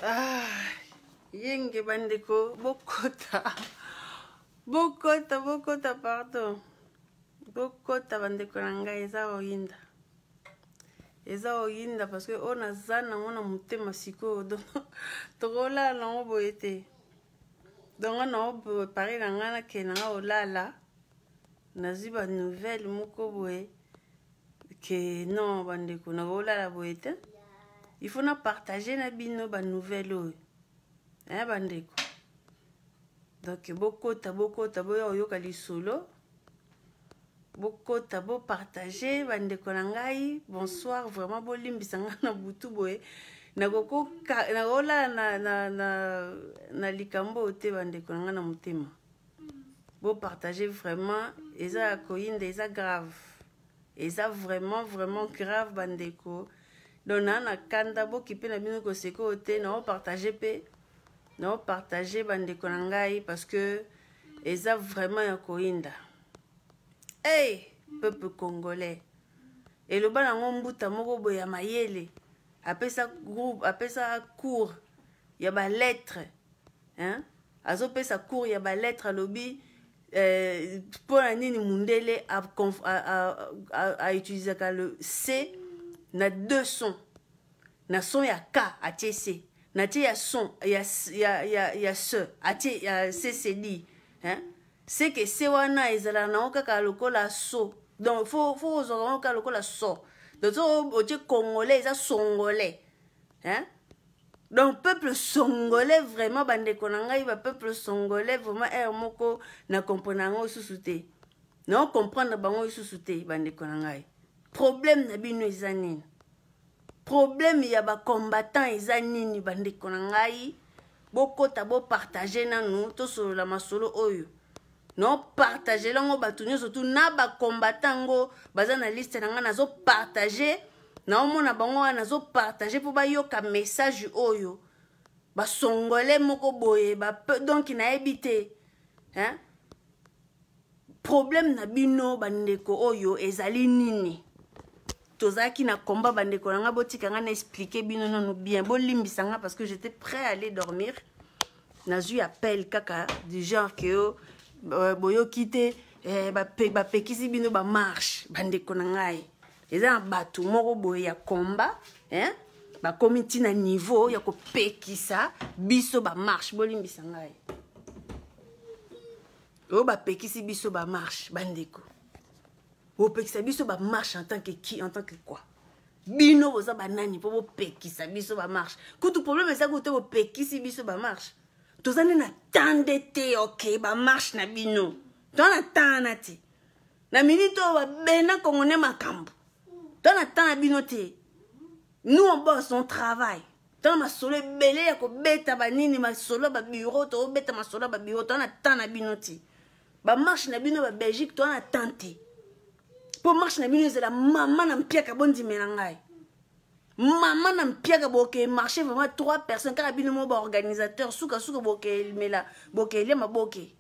Ah, yenge bandeko, bokota. Bokota, pardon. Bokota bandeko nanga eza oyinda. Eza oyinda parce que on a zana mona mutema siko tokola na oboyete. Donc na obo pare na ngana ke na olala. Naziba nouvelle moko boye que non bandeko na olala boyete. Il faut na partager na bino ba nouvelle oyo. Hein bandeko. Donc bokota boyo yoka lisolo. Bokota bo partager bandeko na ngai. Bonsoir vraiment bo limbisa na butu boye. Na goko na ola na likambo te bandeko na na mutema. Bo partager vraiment eza koyinde eza grave. Eza vraiment grave bandeko. Donc na kanda bo kipe na bino ko seko te na partager pe. Na partager bandeko na ngai parce que eza vraiment ya koyinda. Hey, peuple congolais. Et le bas nango mbuta moko boya mayele. Apesa groupe, apesa cours. Ya ba lettre. Hein? Azo pesa cours ya ba lettre à lobby pour nini mundele a utiliser le C na deux sons. Na son ya K a C. Na ti ya son ya ce a ti ya C dit. Hein? C'est que c'est wana ezala na okaka lokola so. Donc faut ozoka okaka lokola so. Donc oje congolais eza songolais. Hein? Donc peuple songolais vraiment bandeko na ngai ba peuple songolais vraiment moko na comprendre ngo susute. Non comprendre bango susute bandeko na ngai. Problème na bino eza nini? Problème ya ba combattant eza nini bandeko na ngai? Bokota bo partager nanu to solo la masolo oyo. Non partager lango batunyo surtout na ba combattant ngo baza na liste na nga nazo partager na omona bango nazo partager pour ba yoka message oyo ba songolais moko boye ba donc na ebité hein problème na bino bandeko oyo ezali nini tozaki na combat bandeko nga botika nga na expliquer bino non bien bo limbisa nga parce que j'étais prêt à aller dormir nazu appel kaka du genre que boyo kite ba pekisi bino ba marche bandeko na ngai eza batu moko boye ya combat hein ba komiti na niveau ya ko pekisa biso ba marche bolimbisa ngai o ba pekisi biso ba marche bandeko o pekisa biso ba marche en tant que qui en tant que quoi bino boza banani po bo pekisa biso ba marche kutu problème eza ko te bo pekisi biso ba marche tozane na tande te ok ba marche na bino tona tana te na minute ba bena kongone makambo tona tana bino te nous on bosse on travaille tona masolo belé ya ko beta ba nini masolo ba bureau to beta masolo ba bureau tona tana bino te ba marche na bino ba Belgique tona tante po marche na bino c'est la maman na mpiaka bondi menangai. Maman n'a pas boké marché vraiment 3 personnes car abino mo ba organisateur suka boké mela boké le ma boké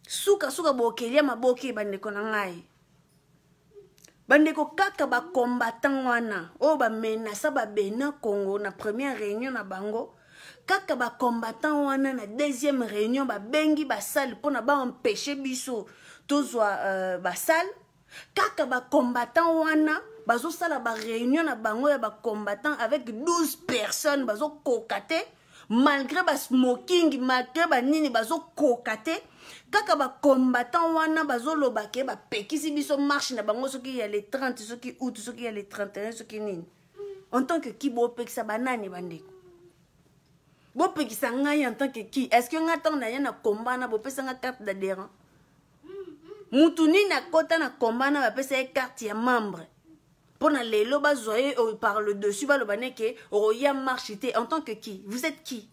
suka boké le ma boké bandeko na ngai bandeko kaka ba combattant wana o ba menasa ba bena Congo na première réunion na bango kaka ba combattant wana na deuxième réunion ba bengi ba salle pona ba empêcher biso tozwa ba salle kaka ba combattant wana bazo sala ba réunion na bango ya ba combattant avec 12 personnes bazo kokate malgré ba smoking malgré ba nini bazo kokate kaka ba combattant wana bazo lobake ba pekisi biso marche na bango soki ya les 30 soki août soki ya les 31 soki nini en tant que qui bo pekisa banani bandeko bo pekisa ngai en tant que qui est-ce que ngata na yana combat na bo pesa nga carte d'adhérent mutuni na kota na combat na ba pesa carte ya membre. Pour les lobas zoyer par le dessus, va le baneke, roya marchité. En tant que qui? Vous êtes qui?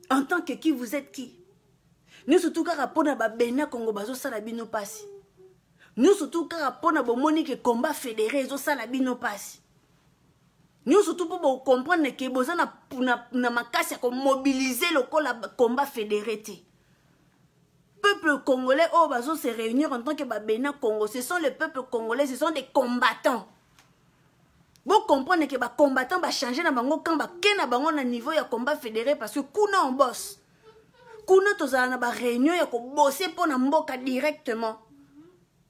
En tant que qui? Vous êtes qui? Nous surtout car rapport na bena Congo bazo salabino passi. Nous surtout car rapport na bomoni que combat fédéré zo salabino passi. Nous surtout pour comprendre que boza na makasi à mobiliser le combat fédéré. Peuple congolais, oh, bazo se réunir en tant que Babena Congo. Ce sont les peuples congolais, ce sont des combattants. Vous comprenez que les combattants vont changer dans bango quand ils na niveau de combat fédéré parce que kuna on bosse. Kuna tozala na réunion ya ko bosser pour na mboka directement.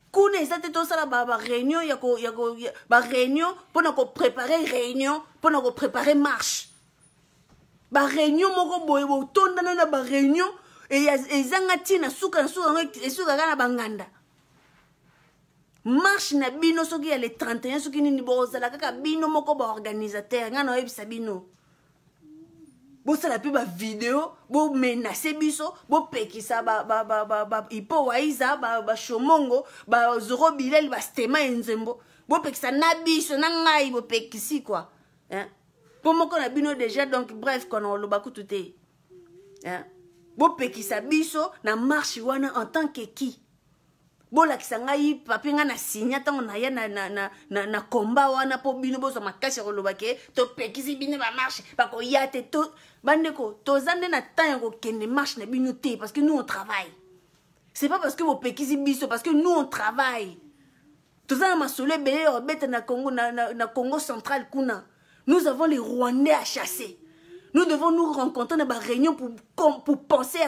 Kuna ezate to sala ba réunion ya ko réunion pour na ko préparer réunion pour na ko préparer marche. Ba réunion moko boye bo tonda na ba réunion et ezanga tina suka na banganda. Marche na bino soki ya le 31 soki nini bozala kaka bino moko ba organisateur ngana oyebisa bino. Bosala pe ba vidéo bo menacer biso bo pekisa ba ipo waiza ba shomongo ba zoro bilel ba stema enzembo bo pekisa na biso na ngai bo pekisi quoi hein pour moko na bino déjà donc bref kono loba kututé hein bo pekisa biso na marche wana en tant que qui bola kisangai papi nga na signa tango na ya na combat wana po bino bozo makasi koloba ke to pekisi bino ba marche ba ko yate to bandeko to zande na temps ko kende marche na bino te parce que nous on travaille. C'est pas parce que vous pekisi biso parce que nous on travaille. To zana masole belé obeta na Congo na Congo central kuna. Nous avons les Rwandais à chasser. Nous devons nous rencontrer dans une réunion pour penser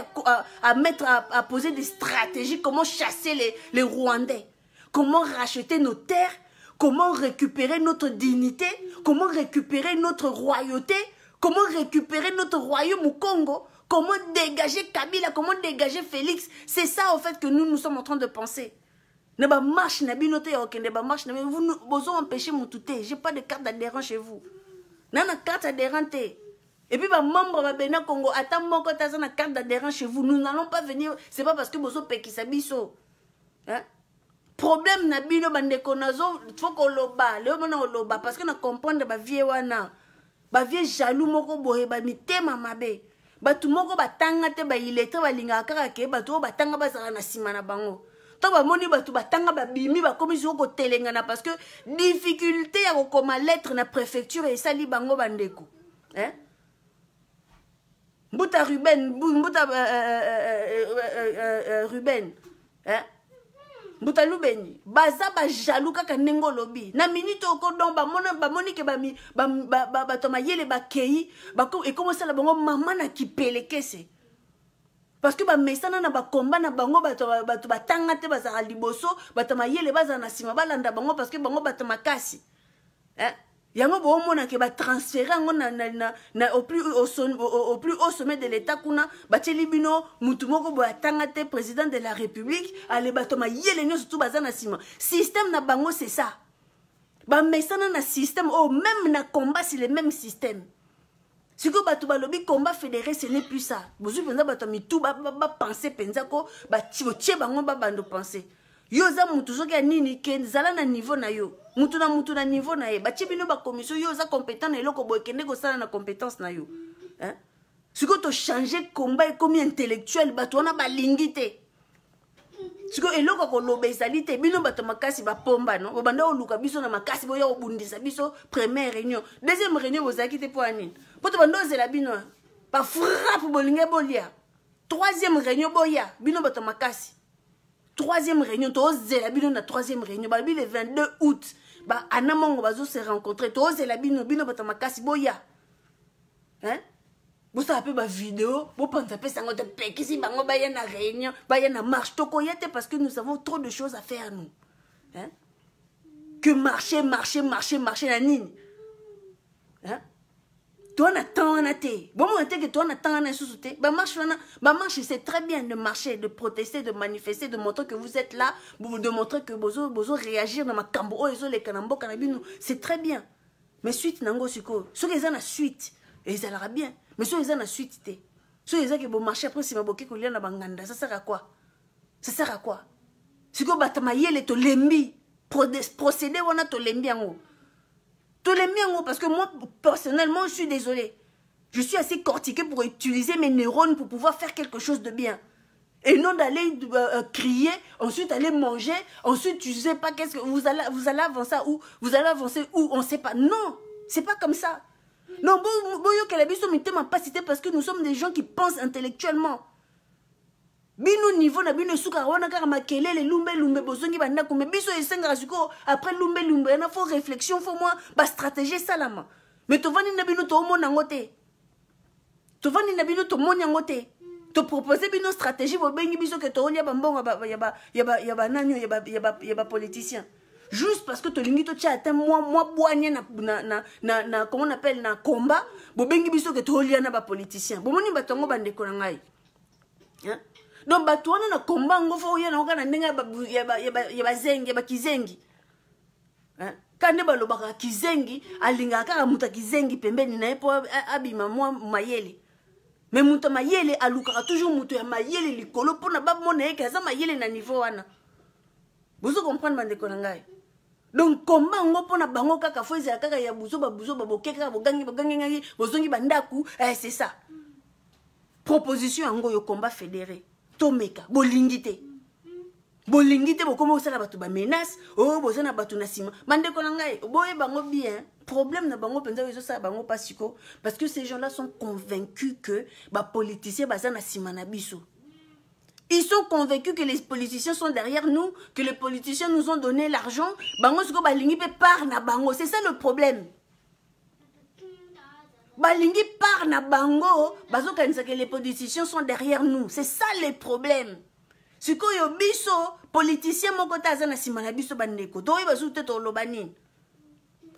à poser des stratégies, comment chasser les Rwandais, comment racheter nos terres, comment récupérer notre dignité, comment récupérer notre royauté, comment récupérer notre royaume au Congo, comment dégager Kabila, comment dégager Félix. C'est ça, en fait, que nous sommes en train de penser. Ne pas marche, ne pas marche, vous vous empêchez mon touté. J'ai pas de carte d'adhérent chez vous. Nana carte d'adhérent. Et puis, les membres de Bénin Congo, attends, quand tu as une carte d'adhérent chez vous, nous n'allons pas venir. Ce n'est pas parce que vous avez qui s'abisso. Problème, Nabino Bandekonazo, il faut qu'on loba. Parce que nous comprenons que la vie est jaloux, moko boye, mi tema mabe. Tout le monde va il est très balinga karake, tout va tanga bazana simana bango. Tant ba moni batu batanga ba bimi ba commission ko telengana parce que difficulté à comme lettre na préfecture et sali bango bandeko. Hein? Mbuta Ruben, Ruben, hein? Mbuta Lubeni, baza ba jaloux kaka nengo lobi. Na minute oko don ba moni ke ba toma yele ba kei, ba et comment ça la bango maman na ki pelekese. Parce que ba mesana na ba combat na bango ba tanga te ba za liboso, ba toma yele ba za na sima ba landa bango parce que bango ba toma kasi. Hein? Yango bo mona ke ba transférer au plus haut sommet de l'état kuna ba telibino mutu moko bo atanga te président de la république ale batoma yele nyo surtout bazana sima système na bango c'est ça ba mesana na système oh même na combat c'est le même système si ko batu balobi combat fédéré ce n'est plus ça bozu penza batomi tout ba penser penza ko ba tie bango ba bando penser yo za mutu soki ya nini ke zala na niveau na yo mutu na niveau na ye batie bino ba commission yo za compétent na eloko boye kende ko sala na compétence na yo hein siko to changer combat et comme intellectuel bato wana balingi te siko eloko ko loba ezali te bino bato makasi ba pomba no banda oluka biso na makasi boya obundisa biso première réunion deuxième réunion bozaki te po anini poto banda ozela bino ba frappe bolinge bolia troisième réunion boya bino bato makasi. Troisième réunion, tu oses la bino na troisième réunion, le 22 août, bah anamongo bazo se rencontrer, tu oses la bino batamakasi boya, hein? Vous savez ba vidéo, vous pensez pas ça de pekisi bango ba na réunion, ba na marche, toko yete parce que nous avons trop de choses à faire nous, hein? Que marcher na nini, hein? Toi on attend on a été bon on que toi on attend on a sous-souté bah marche c'est très bien de marcher de protester de manifester de montrer que vous êtes là de montrer que bozo réagir dans ma cambo les les kanambo kanabino c'est très bien mais suite nango siko ceux qui ont la suite et ils allera bien mais ceux qui ont la suite té ceux qui ont marcher après si maboki ko na banganda ça sert à quoi siko batamayele to lembi procéder on a to lembi ango. Tous les miens, parce que moi, personnellement, je suis désolée. Je suis assez cortiquée pour utiliser mes neurones pour pouvoir faire quelque chose de bien. Et non d'aller crier, ensuite aller manger, ensuite tu sais pas qu'est-ce que vous allez avancer où, on ne sait pas. Non, c'est pas comme ça. Non, parce que nous sommes des gens qui pensent intellectuellement. bino niveau na bino suka wana kaka makelele lumbe bozongi bandako mais biso esengaka siko après lumbe yana faut réflexion faut moi ba stratégie salama mais tovandi na bino tomona ngo te tovandi na bino tomoni ngo te to proposer bino stratégie bobengi biso ke tolia bambonga ya ba nanyo ya ba politicien juste parce que tolingi to tia atteint moi boanye na comment on appelle na combat bobengi biso ke tolia na ba politicien bomoni batongo bandeko na ngai hein. Donc bato wana na combat ngo fo yana okana ndenge ya bazengi ba kizengi hein kande balobaka kizengi alinga kaka muta kizengi pembeni na epo abima moi mayele mais muta mayele alukaka toujours muto ya mayele likolo pona babona eke za mayele na niveau wana bozo comprendre bandeko na ngai donc combat ngo pona bango kaka fo ezala kaka ya buzo babokeka bogangi ngai bozongi bandaku c'est ça proposition yango yo combat fédéré tomeka bolingite bokoma osala bato ba menace bozana bato na sima bandeko na ngai boye bango bien problème na bango penza ezo sala bango pasiko parce que ces gens-là sont convaincus que ba politiciens bazana sima na biso. Ils sont convaincus que les politiciens sont derrière nous, que les politiciens nous ont donné l'argent. Bango siko balingi pe par na bango, c'est ça le problème. Balingi par na bango, bazo kanisa que les politiciens sont derrière nous. C'est ça le problème. Siko yo biso, politicien moko ta azana sima na biso bandeko. Toi bazo te to lobani.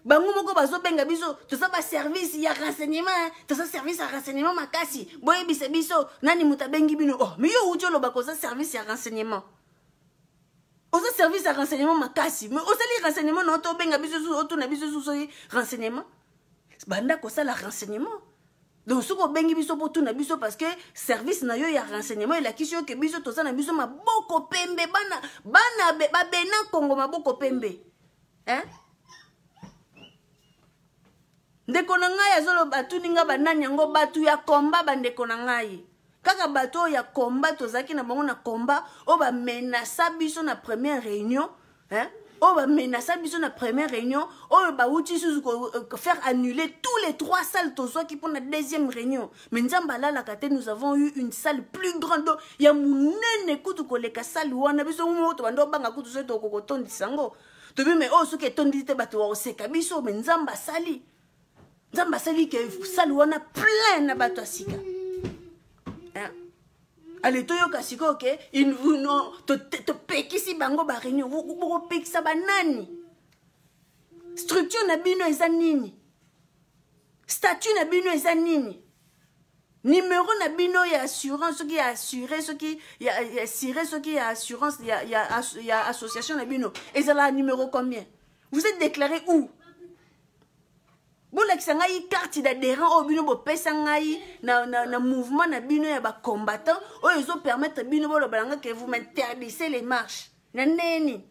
Bango moko bazo benga biso, to sa ba service ya renseignement, to sa service ya renseignement makasi. Boye biso, nani muta bengi bino. Oh, mais yo ujo loba ko sa service ya renseignement. Osa service ya renseignement makasi. Mais osa li renseignement no to benga biso so to na biso so renseignement. Banda ko ça la renseignement. Donc ce qu'on bengi biso pour tout na biso parce que service na yo ya renseignement il a kisho ke biso to ça na biso maboko pembe bana bena Congo maboko pembe. Hein? Ndeko na ngai azolo batu ninga banani yango batu ya komba bandeko na ngai. Kaka bato ya komba tozaki na bango na komba o ba menasa biso na première réunion, hein? Oh, bah, mais biso na première réunion, oh, bah, outil faire annuler tous les 3 salles qui pour la deuxième réunion. Mais nous avons eu une salle plus grande. Il y a une écoute que les salle où on a besoin de banga kutu se to koton disango. Tu veux mais oh ce qui est ton dit bato au sekabiso mais nzamba sali que salle où on a plein na bato asika. Allez, toi, kasiko, ok? Il vous non, te pekisi bango ba réunion, vous pekisa banani. Structure na bino ezanini. Statut na bino ezanini. Numéro na bino ya assurance, ce qui a assuré, ce qui a assuré, ce qui a assurance, il y a association na bino. Et ça là numéro combien? Vous êtes déclaré où? Bon la ngai carte d'adhérent au bino bo pesa ngai na mouvement na bino ya ba combattant o ezo permettre bino bo lo balanga que vous m'interdisez les marches na neni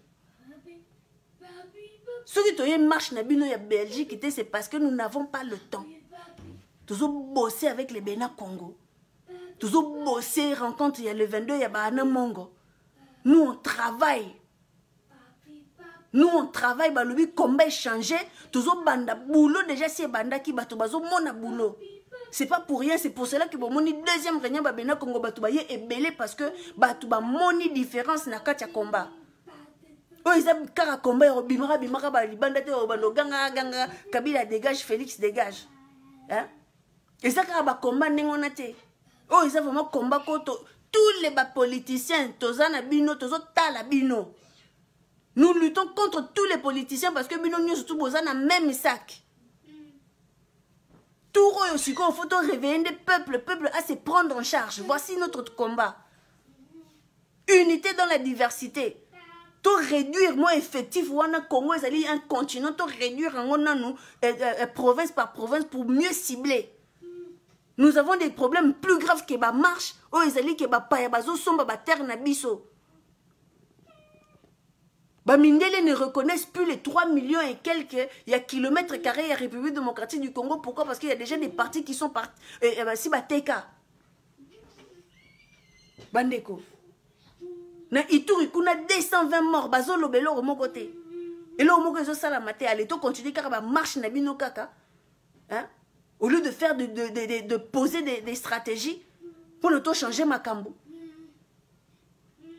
ce qui toye marche na bino ya Belgique c'est parce que nous n'avons pas le temps. Toujours bosser avec les Bénin Congo, toujours bosser rencontre il y a le 22 il y a Bana Mongo. Nous on travaille. Nous on travaille, bah le combat changé, toujours banda boulot déjà c'est banda qui bato bazo mona boulot. C'est pas pour rien, c'est pour cela que bon moni deuxième réunion ba bena Congo bato ba est belé parce que bato ba moni différence na katia combat. Oh ils ont kara combat bimara ba libanda te bando ganga Kabila dégage, Félix dégage. Hein? Et ça kara ba combat nengona te. Oh ils ont vraiment combat contre tous les ba politiciens, tozana bino, tozo tala bino. Nous luttons contre tous les politiciens parce que nous sommes tous dans le même sac. Tout le monde, il faut réveiller le peuple à se prendre en charge. Voici notre combat. Unité dans la diversité. Tout réduire, moi, effectif, on a Congo, un continent, tout réduire province par province pour mieux cibler. Nous avons des problèmes plus graves que la marche. Oh, ils allaient que la terre na biso. Bamindele ne reconnaissent plus les 3 millions et quelques kilomètres carrés de la République démocratique du Congo. Pourquoi? Parce qu'il y a déjà des partis qui sont partis. Si Bateka. Bandeko. Na Ituri, qu'on a 220 morts. Bazo lobelo au mon côté. Et là, au moment que je la maté, allez, tout continuer car marche na bino kaka. Hein? Au lieu de faire de poser des stratégies pour ne pas changer ma cambo.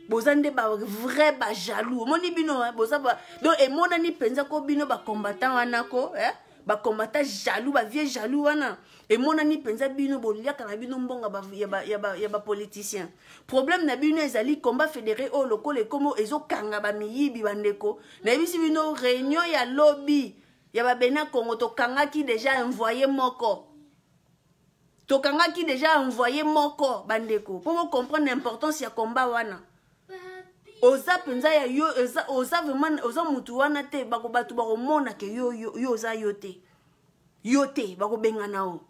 bozande ba vrai ba jaloux moni bino boza ba donc et mon ani penza ko bino ba combattant wana ko ba combattant jaloux ba vieux jaloux wana et mon ani penza bino boliaka na bino mbonga ba ya ba politicien problème na bino ezali combat fédéré o lokole komo ezokanga ba miyibi bandeko na bisi bino réunion ya lobby ya ba bena Congo to kangaki déjà envoyé moko tokangaki déjà envoyé moko bandeko pour comprendre l'importance ya combat wana oza penza ya yo oza vraiment oza mutu wana te bako batu bako mona ke yo oza yote bako benga nao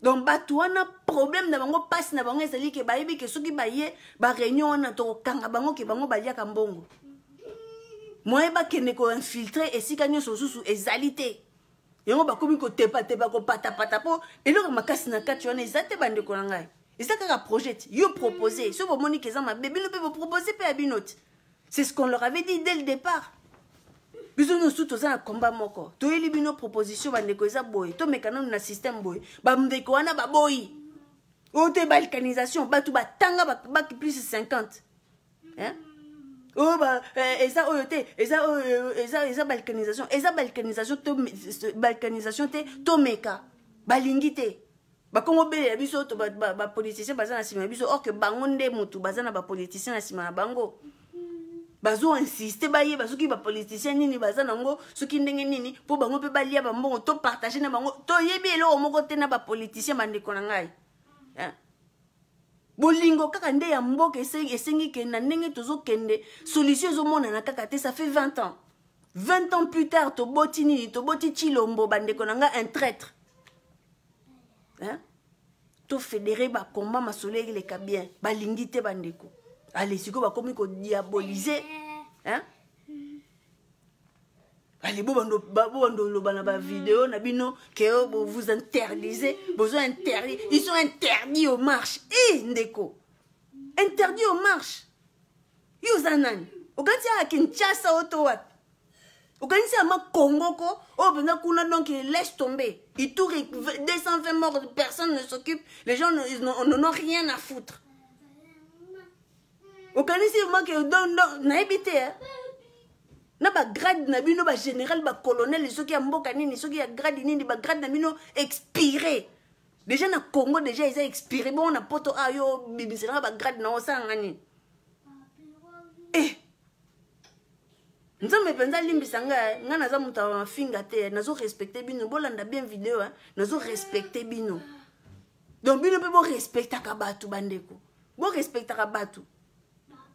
donc batu wana problème na bango passe na bango ezali ke bayebi ke soki baye ba réunion wana to kanga bango ke bango baliaka mbongo moye bakende ko infiltrer esika nyonso susu ezali te yango bakomi ko tepa ko pata po eloko makasi na kati wana ezate bandeko na ngai eza kaka projet yo proposer so bomoni ke za mabe bino pe bo proposer pe abinoti c'est ce qu'on leur avait dit dès le départ biso no suto za na combat moko to yeli bino proposition bandeko eza boy to mekana na système boy ba ndeko wana ba boy o te balkanisation batu batanga ba plus 50 hein oh ba eza oyote eza balkanisation te to meka balingi te bakongo bele ya biso to ba politicien baza na sima biso or que bango nde mutu baza na ba politicien na sima na bango bazo insister baye basoki ba politicien nini baza nango soki ndenge nini po bango pe balia ba mbongo to partager na bango to yebi eloko moko te na ba politicien bandeko na ngai hein bolingo kaka nde ya mboka esengi ke na ndenge tozokende solution ezomonana kaka te ça fait 20 ans 20 ans plus tard toboti nini toboti Chilombo bandeko na nga un traître hein to fédéré ba combat masolo eleka bien balingi te bandeko allez siko bakomi ko diaboliser hein allez bobando lobana ba vidéo na bino que vous interdisez besoin interdit ils sont interdits aux marches ndeko interdits aux marches yo zanani okanti ya Kinshasa otowa okanti ya Congo ko o bena kuna donc laisse tomber il tourne 220 morts personne ne s'occupe les gens n'ont rien à foutre okanti ma que don na habité na ba grade na bino ba général ba colonel soki ya mboka nini soki ya grade nini ba grade na bino expiré déjà na Congo déjà ils ont expiré bon na poto ayo bibisera ba grade na osanga nini nzambe penza limbisa nga naza mutu wa finga te nazo respecter bino bolanda bien vidéo hein nazo respecter bino donc bino pe bo respectaka batu bandeko bo respectaka batu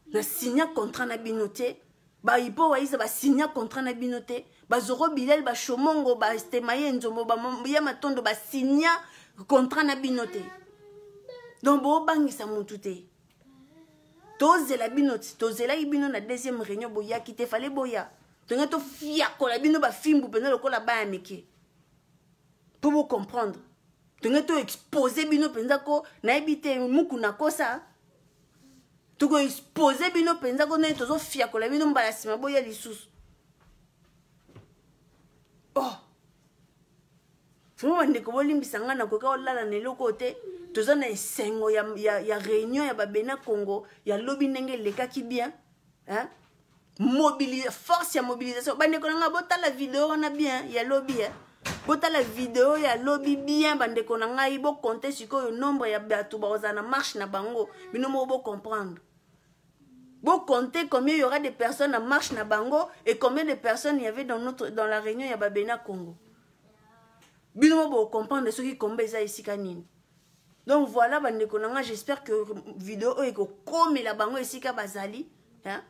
na signa contrat na bino te ba ipo wa isa ba signa contrat na bino te ba zoro bilel ba shomongo ba estemaye nzombo ba ya matondo ba signa contrat na bino te donc bo bangisa mutu te tozela bino te tozela bino na deuxième réunion boya ki te fallait boya tonga to fia ko la bino ba fimbu pena lokola ba amiki pour vous comprendre tonga to exposer bino penza ko na ebite muku na kosa tu ko exposer bino penza ko na tozo fia ko la bino mbala sima boya lisusu Fuma ndeko bolimbisa nga na koka olala neloko te toza na esengo ya réunion ya babena Congo ya lobby ndenge lekaki bien hein force ya mobilisation bandeko nga botala vidéo na bien ya lobby botala vidéo ya lobby bien bandeko nga ibo compter sikoyo nombre ya bato baza na marche na bango bino mo bo comprendre bo compter combien il y aura de personnes en marche na bango et combien de personnes il y avait dans la réunion ya babena Congo bino bo comprendre ce qui combat ça ici kanini. Donc voilà bandeko nanga j'espère que vidéo eko comme la bango ici ka bazali hein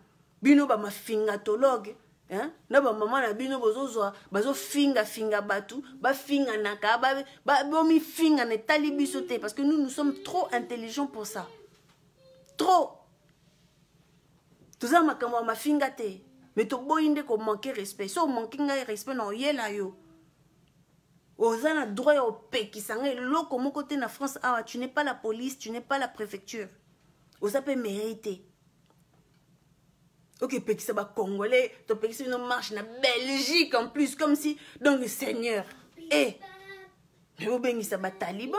bino ba mafingatologue hein na ba maman na bino bozo bazo finga batu ba finga naka ba bomi finga ne tali biso te parce que nous sommes trop intelligents pour ça trop tout ça makambo mafinga te mais to boyinde ko manquer respect so manquer respect na yela yo Ozana droit au pays qui s'en est loko mon côté na France ah tu n'es pas la police tu n'es pas la préfecture osa peut mériter ok pays ça va congolais ton pays c'est une marche na Belgique en plus comme si donc Seigneur mais au béni ça va taliban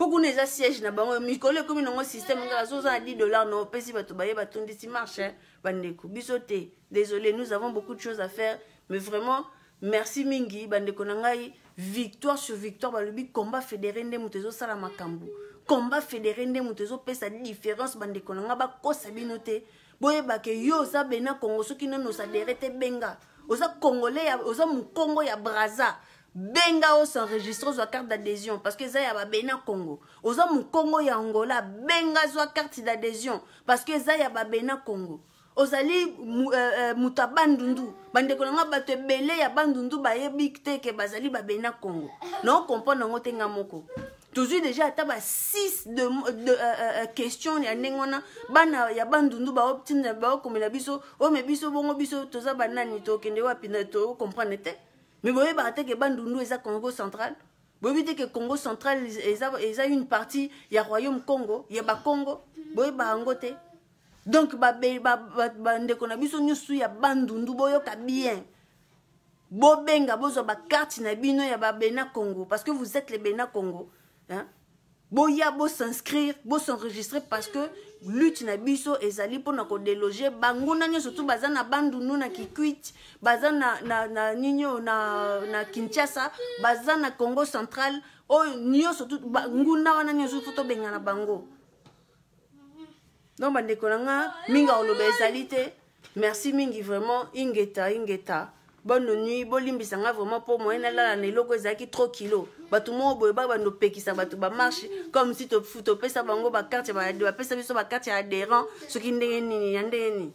Pourquoi nous avons siège na bango mikolo comme un système à $10 non pesi bato baye batundi si marche bandeko bisote. Désolé, nous avons beaucoup de choses à faire mais vraiment merci mingi bandeko nangai victoire sur victoire balobi combat fédéré nde mutezo sala makambu. Combat fédéré nde mutezo pesa différence bandeko nanga ba kosa binote. Boye ba ke yo za bena Congo soki nono sa derete benga. Oza congolais oza mu Congo ya Brazza. Benga o s'enregistre sur carte d'adhésion parce que ça y a ba bena Congo. Oza mu Congo ya Angola benga sur carte d'adhésion parce que ça y a ba bena Congo. Ozali muta bandundu bandeko nanga bato ebele ya bandundu bayebi te ke bazali ba bena Congo. Non comprendre ngo tenga moko. Toujours déjà taba 6 de questions ya nengona bana ya bandundu ba optine ba comme la biso o me biso bongo biso toza banani to kende wapi na to comprendre te. Mais vous voyez que bandundu est Congo central. Vous voyez que Congo central est une partie il y a royaume Congo, il y a ba Congo. Vous voyez ba angote. Donc ba ndeko na biso nyusu ya bandundu boyo ka bien. Bo benga bozo ba carte na bino ya ba bena Congo parce que vous êtes les bena Congo. Hein? Boya bo s'inscrire, bo s'enregistrer parce que lutte na biso ezali pona ko déloger banguna nyo surtout bazana bandundu na Kikwit, bazana na ninyo na Kinshasa, bazana Congo central, o nyo surtout nguna wana nyo surtout to benga na bango. Donc bandeko nanga minga olobe ezali te. Merci mingi vraiment ingeta. Bonne nuit, bolimbisanga vraiment pour moi na neloko ezaki trop kilo. Batu mo boye ba no pekisa batu ba marche comme si to futo pesa bango ba carte ba pesa biso ba carte adhérent ce qui ndenge nini.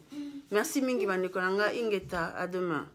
Merci mingi bandeko nanga ingeta, à demain.